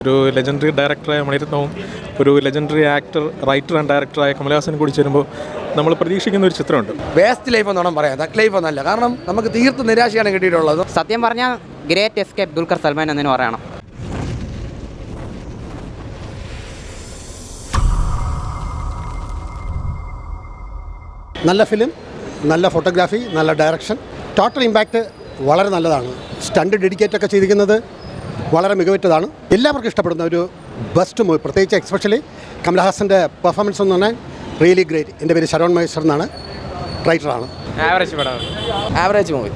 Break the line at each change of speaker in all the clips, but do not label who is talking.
ഒരു ലെജൻഡറി ഡയറക്ടറായ മണിരത്നവും ഒരു ലെജൻഡറി ആക്ടർ റൈറ്റർ ആൻഡ് ഡയറക്ടറായ കമലഹാസനും കൂടി ചേരുമ്പോൾ നമ്മൾ പ്രതീക്ഷിക്കുന്ന ഒരു ചിത്രമുണ്ട്.
വേസ്റ്റ് ലൈഫ് എന്നോണം പറയാം, തക് ലൈഫ് എന്നല്ല. കാരണം നമുക്ക് തീർത്തും നിരാശയാണ് കിട്ടിയിട്ടുള്ളത്.
സത്യം പറഞ്ഞാൽ ഗ്രേറ്റ് എസ്കേപ്പ് ദുൽഖർ സൽമാൻ എന്നതിന് പറയണം.
നല്ല ഫിലിം, നല്ല ഫോട്ടോഗ്രാഫി, നല്ല ഡയറക്ഷൻ, ടോട്ടൽ ഇമ്പാക്റ്റ് വളരെ നല്ലതാണ്. സ്റ്റണ്ട് ഡെഡിക്കേറ്റ് ഒക്കെ ചെയ്തിരിക്കുന്നത് വളരെ മികവുറ്റതാണ്. എല്ലാവർക്കും ഇഷ്ടപ്പെടുന്ന ഒരു ബെസ്റ്റ് മൂവി, പ്രത്യേകിച്ച് എക്സ്പെഷ്യലി കമൽഹാസൻ്റെ പെർഫോമൻസ് എന്ന് പറഞ്ഞാൽ റിയലി ഗ്രേറ്റ്. എൻ്റെ പേര് ശരവൺ മഹേശ്വർ എന്നാണ്, റൈറ്ററാണ്.
ആവറേജ് മൂവി,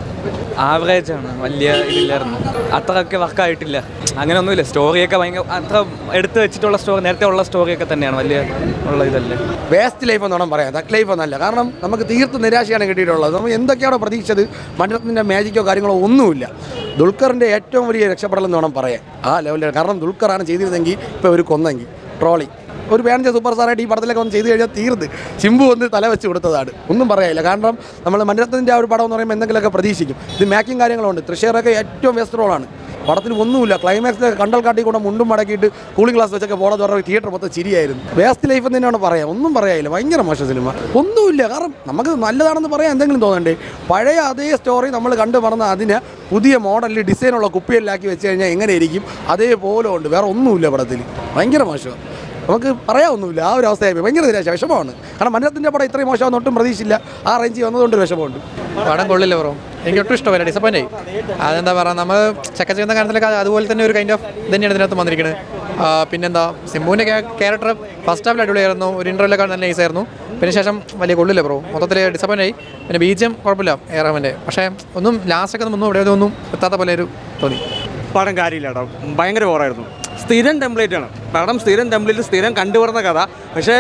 ആവറേജ് ആണ്, വലിയ ഇതില്ലായിരുന്നു, അത്രയൊക്കെ വർക്കായിട്ടില്ല. അങ്ങനെയൊന്നുമില്ല, സ്റ്റോറിയൊക്കെ ഭയങ്കര അത്ര എടുത്ത് വെച്ചിട്ടുള്ള സ്റ്റോറി, നേരത്തെ ഉള്ള സ്റ്റോറിയൊക്കെ തന്നെയാണ്, വലിയ ഉള്ള ഇതല്ലേ.
വേസ്റ്റ് ലൈഫ് എന്നോണം പറയാം, തക് ലൈഫ് എന്നല്ല. കാരണം നമുക്ക് തീർത്തും നിരാശയാണ് കിട്ടിയിട്ടുള്ളത്. നമ്മൾ എന്തൊക്കെയാണോ പ്രതീക്ഷിച്ചത്, മണിരത്നത്തിൻ്റെ മാജിക്കോ കാര്യങ്ങളോ ഒന്നുമില്ല. ദുൽഖറിൻ്റെ ഏറ്റവും വലിയ രക്ഷപ്പെടലെന്ന് വേണം പറയാൻ, ആ ലെവലിലാണ്. കാരണം ദുൽഖറാണ് ചെയ്തിരുന്നെങ്കിൽ ഇപ്പോൾ ഒരു കൊന്നെങ്കിൽ ട്രോളി ഒരു പേരഞ്ച സൂപ്പർ സ്റ്റാറായിട്ട് ഈ പടത്തിലൊക്കെ വന്ന് ചെയ്ത് കഴിഞ്ഞാൽ തീർന്ന് ചിമ്പു വന്ന് തല വെച്ച് കൊടുത്തതാണ്, ഒന്നും പറയാനില്ല. കാരണം നമ്മൾ മണിരത്നത്തിൻ്റെ ആ ഒരു പടം എന്ന് പറയുമ്പോൾ എന്തെങ്കിലുമൊക്കെ പ്രതീക്ഷിക്കും. ഇത് മേക്കിംഗ് കാര്യങ്ങളുണ്ട്. തൃശ്ശൂരൊക്കെ ഏറ്റവും ബെസ്റ്റ് റോളാണ്. പടത്തിൽ ഒന്നുമില്ല. ക്ലൈമാക്സിൽ കണ്ടൽ കാട്ടി കൊണ്ട് മുണ്ടും മടക്കിയിട്ട് കൂളിംഗ് ഗ്ലാസ് വെച്ചൊക്കെ പോടാൻ പറഞ്ഞ തിയേറ്റർ മൊത്തം ചിരിയായിരുന്നു. വേസ്റ്റ് ലൈഫ് എന്ന് തന്നെയാണ് പറയാം, ഒന്നും പറയാനില്ല. ഭയങ്കര മോശം സിനിമ, ഒന്നുമില്ല. കാരണം നമുക്ക് നല്ലതാണെന്ന് പറയാൻ എന്തെങ്കിലും തോന്നണ്ടേ. പഴയ അതേ സ്റ്റോറി നമ്മൾ കണ്ടു മറന്ന അതിന് പുതിയ മോഡലിൽ ഡിസൈനുള്ള കുപ്പികളിലാക്കി വെച്ച് കഴിഞ്ഞാൽ എങ്ങനെയായിരിക്കും, അതേപോലെ ഉണ്ട്. വേറെ ഒന്നുമില്ല പടത്തിൽ. ഭയങ്കര മോശം, നമുക്ക് പറയാനൊന്നുമില്ല. ആ ഒരു അവസ്ഥയായി ഭയങ്കര നിരാശ, വിഷമമാണ്. കാരണം മണിരത്നത്തിൻ്റെ പടം ഇത്രയും മോശമാണെന്ന് ഒട്ടും പ്രതീക്ഷയില്ല. ആ റേഞ്ച് വന്നതുകൊണ്ട് വിഷമമുണ്ട്.
പടം കൊള്ളില്ല ബ്രോ, എനിക്ക് ഒട്ടും ഇഷ്ടമല്ല, ഡിസപ്പോയിൻ്റ് ആയി. അതെന്താ പറയുക, നമ്മൾ ചെക്ക ചെയ്യുന്ന കാര്യത്തിലൊക്കെ അതുപോലെ തന്നെ ഒരു കൈൻഡ് ഓഫ് തന്നെയാണ് ഇതിനകത്ത് വന്നിരിക്കുന്നത്. പിന്നെന്താ, സിംബുവിൻ്റെ ക്യാരക്ടർ ഫസ്റ്റ് ഹാഫിൽ അടിപൊളിയായിരുന്നു, ഒരു ഇൻ്റർവ്യൂലൊക്കെ നല്ല നൈസായിരുന്നു. പിന്നെ ശേഷം വലിയ കൊള്ളില്ല ബ്രോ, മൊത്തത്തിൽ ഡിസപ്പോയിൻ്റ് ആയി. പിന്നെ ബീജം കുഴപ്പമില്ല ഏറാമൻ്റെ, പക്ഷേ ഒന്നും ലാസ്റ്റൊക്കെ ഒന്നും ഇവിടെ ഒന്നും എത്താത്ത പോലെ ഒരു തോന്നി.
പടം കാര്യമില്ല കേട്ടോ, ഭയങ്കര ബോറായിരുന്നു. സ്ഥിരം ടെംപ്ലേറ്റാണ് പടം, സ്ഥിരം ടെംപ്ലേറ്റ്, സ്ഥിരം കണ്ടുവരുന്ന കഥ. പക്ഷേ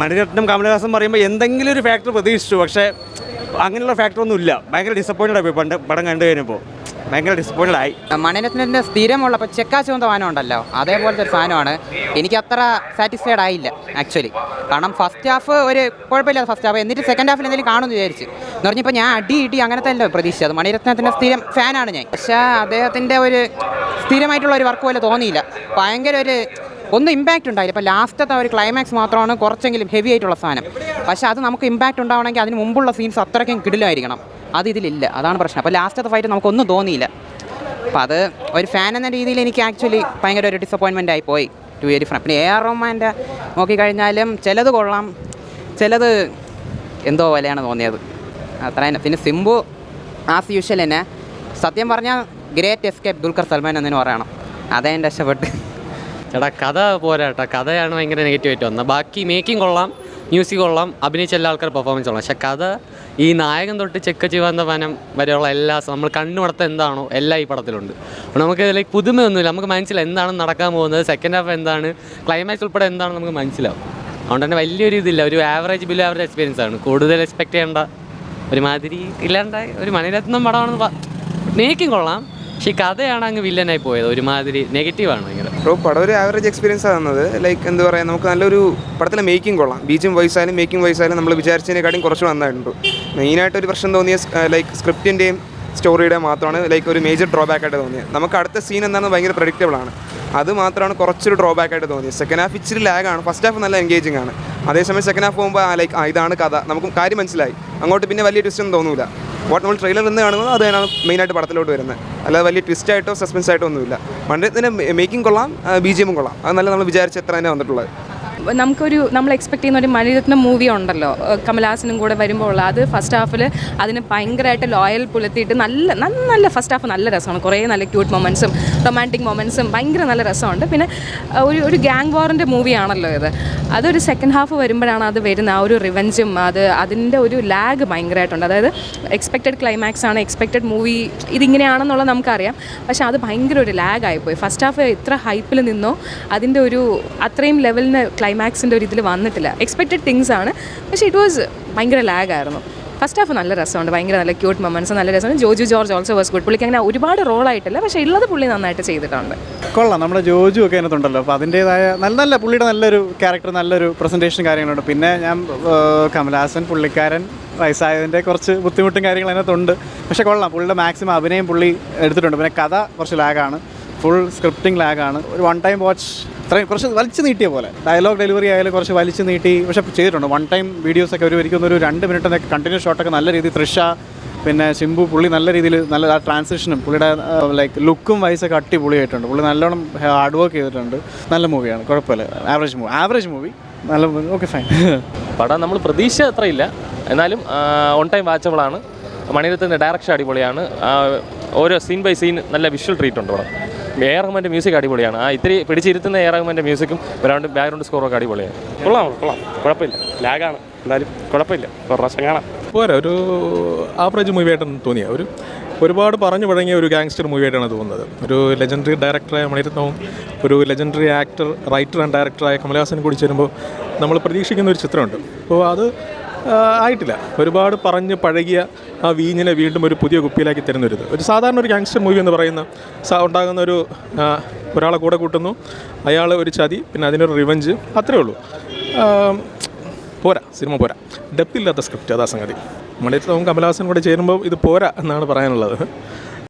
മണിരത്നം കമലഹാസൻ പറയുമ്പോൾ എന്തെങ്കിലും ഒരു ഫാക്ടർ പ്രതീക്ഷിച്ചു, പക്ഷേ അങ്ങനെയുള്ള ഫാക്ടറൊന്നും ഇല്ല. ഭയങ്കര ഡിസപ്പോയിൻറ്റഡ് ആയി പടം കണ്ടു കഴിഞ്ഞപ്പോൾ, ഭയങ്കര ഡിസപ്പോയിൻറ്റഡ് ആയി.
മണിരത്നത്തിൻ്റെ സ്ഥിരമുള്ള ഇപ്പോൾ ചെക്കാ ചുവന്ന സാധനം ഉണ്ടല്ലോ, അതേപോലത്തെ ഒരു സാധനമാണ്. എനിക്ക് അത്ര സാറ്റിസ്ഫൈഡ് ആയില്ല ആക്ച്വലി. കാരണം ഫസ്റ്റ് ഹാഫ് ഒരു കുഴപ്പമില്ലാത്ത ഫസ്റ്റ് ഹാഫ്, എന്നിട്ട് സെക്കൻഡ് ഹാഫിൽ എന്തെങ്കിലും കാണുമെന്ന് വിചാരിച്ചു. എന്ന് പറഞ്ഞപ്പോൾ ഞാൻ അടി അങ്ങനത്തെ അല്ല പ്രതീക്ഷിച്ചത്. മണിരത്നത്തിൻ്റെ സ്ഥിരം ഫാനാണ് ഞാൻ, പക്ഷേ അദ്ദേഹത്തിൻ്റെ ഒരു സ്ഥിരമായിട്ടുള്ള ഒരു വർക്ക് പോലെ തോന്നിയില്ല. ഭയങ്കര ഒരു ഒന്നും ഇമ്പാക്റ്റ് ഉണ്ടായില്ല. ഇപ്പോൾ ലാസ്റ്റത്തെ ഒരു ക്ലൈമാക്സ് മാത്രമാണ് കുറച്ചെങ്കിലും ഹെവി ആയിട്ടുള്ള സാധനം. പക്ഷേ അത് നമുക്ക് ഇമ്പാക്റ്റ് ഉണ്ടാവണമെങ്കിൽ അതിന് മുമ്പുള്ള സീൻസ് അത്രയ്ക്കും കിടിലായിരിക്കണം. അത് ഇതിലില്ല, അതാണ് പ്രശ്നം. അപ്പോൾ ലാസ്റ്റത്തെ ഫൈറ്റ് നമുക്കൊന്നും തോന്നിയില്ല. അപ്പോൾ അത് ഒരു ഫാൻ എന്ന രീതിയിൽ എനിക്ക് ആക്ച്വലി ഭയങ്കര ഒരു ഡിസപ്പോയിൻമെൻ്റ് ആയി പോയി. ടു വെരി ഫ്രം. പിന്നെ എ ആർ റഹ്മാൻ്റെ നോക്കിക്കഴിഞ്ഞാലും ചിലത് കൊള്ളാം, ചിലത് എന്തോ പോലെയാണ് തോന്നിയത്, അത്ര തന്നെ. പിന്നെ സിംബു ആസ് യൂഷ്വൽ തന്നെ. സത്യം പറഞ്ഞാൽ ഗ്രേറ്റ് എസ്കേപ്പ് ദുൽഖർ സൽമാൻ എന്നതിന് പറയണം, അതേ രക്ഷപ്പെട്ട്.
ചേട്ടാ കഥ പോരാട്ടോ, കഥയാണ് ഭയങ്കര നെഗറ്റീവായിട്ട് വന്നത്. ബാക്കി മേക്കിംഗ് കൊള്ളാം, മ്യൂസിക് കൊള്ളാം, അഭിനയിച്ച എല്ലാ ആൾക്കാർ പെർഫോമൻസ് കൊള്ളാം. പക്ഷേ കഥ, ഈ നായകൻ തൊട്ട് ചെക്ക ചിവന്തവനം വരെയുള്ള എല്ലാ നമ്മൾ കണ്ണുമടത്ത് എന്താണോ എല്ലാം ഈ പടത്തിലുണ്ട്. അപ്പോൾ നമുക്ക് ലൈക്ക് പുതുമയൊന്നുമില്ല, നമുക്ക് മനസ്സിലാവും എന്താണ് നടക്കാൻ പോകുന്നത്, സെക്കൻഡ് ഹാഫ് എന്താണ്, ക്ലൈമാക്സ് ഉൾപ്പെടെ എന്താണെന്ന് നമുക്ക് മനസ്സിലാവും. അതുകൊണ്ട് തന്നെ വലിയൊരു ഇതില്ല, ഒരു ആവറേജ് ബിലോ ആവറേജ് എക്സ്പീരിയൻസ് ആണ്. കൂടുതൽ എക്സ്പെക്റ്റ് ചെയ്യേണ്ട ഒരുമാതിരി ഇല്ലാണ്ട ഒരു മണിരത്നം പടമാണെന്ന്. മേക്കിംഗ് കൊള്ളാം, പക്ഷേ ഈ കഥയാണ് അങ്ങ് വില്ലനായി പോയത്, ഒരുമാതിരി നെഗറ്റീവാണ് ഭയങ്കര.
പടം ഒരു ആവറേജ് എക്സ്പീരിയൻസ് ആകുന്നത്. ലൈക്ക് എന്താ പറയുക, നമുക്ക് നല്ലൊരു പടത്തിലെ മേക്കിംഗ് കൊള്ളാം, ബീജും വോയിസായാലും മേക്കിംഗ് വോയിസായാലും നമ്മൾ വിചാരിച്ചതിനെക്കാട്ടും കുറച്ച് നന്നായിട്ടുണ്ട്. മെയിനായിട്ടൊരു പ്രശ്നം തോന്നിയ ലൈക്ക് സ്ക്രിപ്റ്റിൻ്റെയും സ്റ്റോറിയുടെയും മാത്രമാണ് ലൈക്ക് ഒരു മേജർ ഡ്രോബാക്കായിട്ട് തോന്നിയത്. നമുക്ക് അടുത്ത സീൻ എന്താണെന്ന് ഭയങ്കര പ്രഡിക്റ്റബിൾ ആണ്, അത് മാത്രമാണ് കുറച്ചൊരു ഡ്രോബാക്കായിട്ട് തോന്നിയത്. സെക്കൻഡ് ഹാഫ് ഇച്ചിരി ലാഗാണ്, ഫസ്റ്റ് ഹാഫ് നല്ല എൻഗേജിങ് ആണ്. അതേസമയം സെക്കൻഡ് ഹാഫ് പോകുമ്പോൾ ലൈക്ക് ഇതാണ് കഥ, നമുക്ക് കാര്യം മനസ്സിലായി. അങ്ങോട്ട് പിന്നെ വലിയ ട്വിസ്റ്റ് ഒന്നും തോന്നില്ല. നമ്മൾ ട്രെയിലർ നിന്ന് കാണുന്നത് അത് തന്നെയാണ് മെയിനായിട്ട് പടത്തിലോട്ട് വരുന്നത്, അല്ലാതെ വലിയ ട്വിസ്റ്റായിട്ടോ സസ്പെൻസായിട്ടോ ഒന്നുമില്ല. മണിരത്നത്തിൻ്റെ മേക്കിംഗ് കൊള്ളാം, BGM കൊള്ളാം, അത് നല്ല നമ്മൾ വിചാരിച്ച എത്ര തന്നെ വന്നിട്ടുള്ളത്.
നമ്മൾ എക്സ്പെക്ട് ചെയ്യുന്ന ഒരു മണിരത്നം മൂവി ഉണ്ടല്ലോ കമൽഹാസനും കൂടെ വരുമ്പോൾ, അത് ഫസ്റ്റ് ഹാഫിൽ അതിന് ഭയങ്കരമായിട്ട് ലോയൽ പുലർത്തിയിട്ട് നല്ല ഫസ്റ്റ് ഹാഫ് നല്ല രസമാണ്. കുറേ നല്ല ക്യൂട്ട് മൊമെൻറ്റ്സും റൊമാൻറ്റിക് മൊമെൻറ്റ്സും ഭയങ്കര നല്ല രസമുണ്ട്. പിന്നെ ഒരു ഗ്യാങ് വാറിൻ്റെ മൂവിയാണല്ലോ ഇത്. അതൊരു സെക്കൻഡ് ഹാഫ് വരുമ്പോഴാണ് അത് വരുന്ന ആ ഒരു റിവെഞ്ചും, അതിൻ്റെ ഒരു ലാഗ് ഭയങ്കരമായിട്ടുണ്ട്. അതായത് എക്സ്പെക്റ്റഡ് ക്ലൈമാക്സ് ആണ്, എക്സ്പെക്റ്റഡ് മൂവി ഇതിങ്ങനെയാണെന്നുള്ളത് നമുക്കറിയാം, പക്ഷേ അത് ഭയങ്കര ഒരു ലാഗായിപ്പോയി. ഫസ്റ്റ് ഹാഫ് എത്ര ഹൈപ്പിൽ നിന്നോ അതിൻ്റെ ഒരു അത്രയും ലെവലിന് ക്ലൈമാക്സിൻ്റെ ഒരു ഇതിൽ വന്നിട്ടില്ല. എക്സ്പെക്റ്റഡ് തിങ്സ് ആണ്, പക്ഷേ ഇറ്റ് വാസ് ഭയങ്കര ലാഗായിരുന്നു. ഫസ്റ്റ് ഹാഫ് നല്ല രസമുണ്ട്, ഭയങ്കര നല്ല ക്യൂട്ട് മൊമെൻറ്റ്സ് നല്ല രസമാണ്. Joju George also was good. പുള്ളിക്ക് അങ്ങനെ ഒരുപാട് റോളായിട്ടില്ല, പക്ഷേ ഉള്ളത് പുള്ളി നന്നായിട്ട് ചെയ്തിട്ടുണ്ട്.
കൊള്ളാം, നമ്മുടെ ജോജു ഒക്കെ അതിനകത്തുണ്ടല്ലോ, അപ്പോൾ അതിൻ്റേതായ നല്ല പുള്ളിയുടെ നല്ലൊരു ക്യാരക്ടർ, നല്ലൊരു പ്രസൻറ്റേഷൻ കാര്യങ്ങളുണ്ട്. പിന്നെ ഞാൻ കമൽഹാസൻ പുള്ളിക്കാരൻ വയസ്സായതിൻ്റെ കുറച്ച് ബുദ്ധിമുട്ടും കാര്യങ്ങളും അതിനകത്തുണ്ട്, പക്ഷേ കൊള്ളാം. പുള്ളിയുടെ മാക്സിമം അഭിനയം പുള്ളി എടുത്തിട്ടുണ്ട്. പിന്നെ കഥ കുറച്ച് ലാഗാണ്, ഫുൾ സ്ക്രിപ്റ്റിംഗ് ലാഗാണ്. ഒരു വൺ ടൈം വാച്ച് ഇത്രയും കുറച്ച് വലിച്ചു നീട്ടിയ പോലെ ഡയലോഗ് ഡെലിവറി ആയാലും കുറച്ച് വലിച്ചു നീട്ടി, പക്ഷേ ചെയ്തിട്ടുണ്ട്. വൺ ടൈം വീഡിയോസൊക്കെ ഒരിക്കലും ഒരു 2 മിനിറ്റ് കണ്ടിന്യൂസ് ഷോട്ടൊക്കെ നല്ല രീതിയിൽ തൃഷ പിന്നെ സിംബു പുള്ളി നല്ല രീതിയിൽ നല്ല ആ ട്രാൻസിഷനും പുള്ളിയുടെ ലൈക്ക് ലുക്കും വൈസൊക്കെ അടിപൊളിയായിട്ടുണ്ട്. പുള്ളി നല്ലോണം ഹാർഡ് വർക്ക് ചെയ്തിട്ടുണ്ട്. നല്ല മൂവിയാണ്, കുഴപ്പമില്ല. ആവറേജ് മൂവി നല്ല ഓക്കെ ഫൈൻ.
പടം നമ്മൾ പ്രതീക്ഷ അത്രയില്ല, എന്നാലും ഓൺ ടൈം വാച്ചബിളാണ്. മണിരത്നത്തിൻ്റെ ഡയറക്ഷൻ അടിപൊളിയാണ്. ഓരോ സീൻ ബൈ സീൻ നല്ല വിഷ്വൽ ട്രീറ്റ് ഉണ്ട് പടം. എ ആർ റഹ്മാൻ്റെ മ്യൂസിക് അടിപൊളിയാണ്. ഇത്തിരി പിടിച്ചിരുത്തുന്ന എ ആർ റഹ്മാൻ്റെ മ്യൂസിക്കും ബാക്ക്ഗ്രൗണ്ട് സ്കോറൊക്കെ അടിപൊളിയാണ്. കൊള്ളാം, കുഴപ്പമില്ല. ലാഗാണ്, എന്തായാലും കുഴപ്പമില്ല. ഒരു പ്രാവശ്യം കാണാം.
പോരാ, ഒരു ആവറേജ് മൂവിയായിട്ടാണ് തോന്നിയ ഒരുപാട് പറഞ്ഞു പഴങ്ങിയ ഒരു ഗാങ്സ്റ്റർ മൂവിയായിട്ടാണ് തോന്നുന്നത്. ഒരു ലെജൻഡറി ഡയറക്ടറായ മണിരത്നവും ഒരു ലെജൻഡറി ആക്ടർ റൈറ്റർ ആൻഡ് ഡയറക്ടറായ കമലഹാസനും കൂടി ചേരുമ്പോൾ നമ്മൾ പ്രതീക്ഷിക്കുന്ന ഒരു ചിത്രമുണ്ട്. അപ്പോൾ അത് ആയിട്ടില്ല. ഒരുപാട് പറഞ്ഞ് പഴകിയ ആ വീഞ്ഞിനെ വീണ്ടും ഒരു പുതിയ കുപ്പിയിലാക്കി തരുന്നൊരിത്. ഒരു സാധാരണ ഒരു ഗാങ്സ്റ്റർ മൂവി എന്ന് പറയുന്ന ഉണ്ടാകുന്ന ഒരാളെ കൂടെ കൂട്ടുന്നു, അയാൾ ഒരു ചതി, പിന്നെ അതിനൊരു റിവഞ്ച്, അത്രയേ ഉള്ളൂ. പോരാ, സിനിമ പോരാ. ഡെപ്തില്ലാത്ത സ്ക്രിപ്റ്റ്, അതാ സംഗതി. മണിരത്നവും കമലഹാസനും കൂടെ ചേരുമ്പോൾ ഇത് പോരാ എന്നാണ് പറയാനുള്ളത്.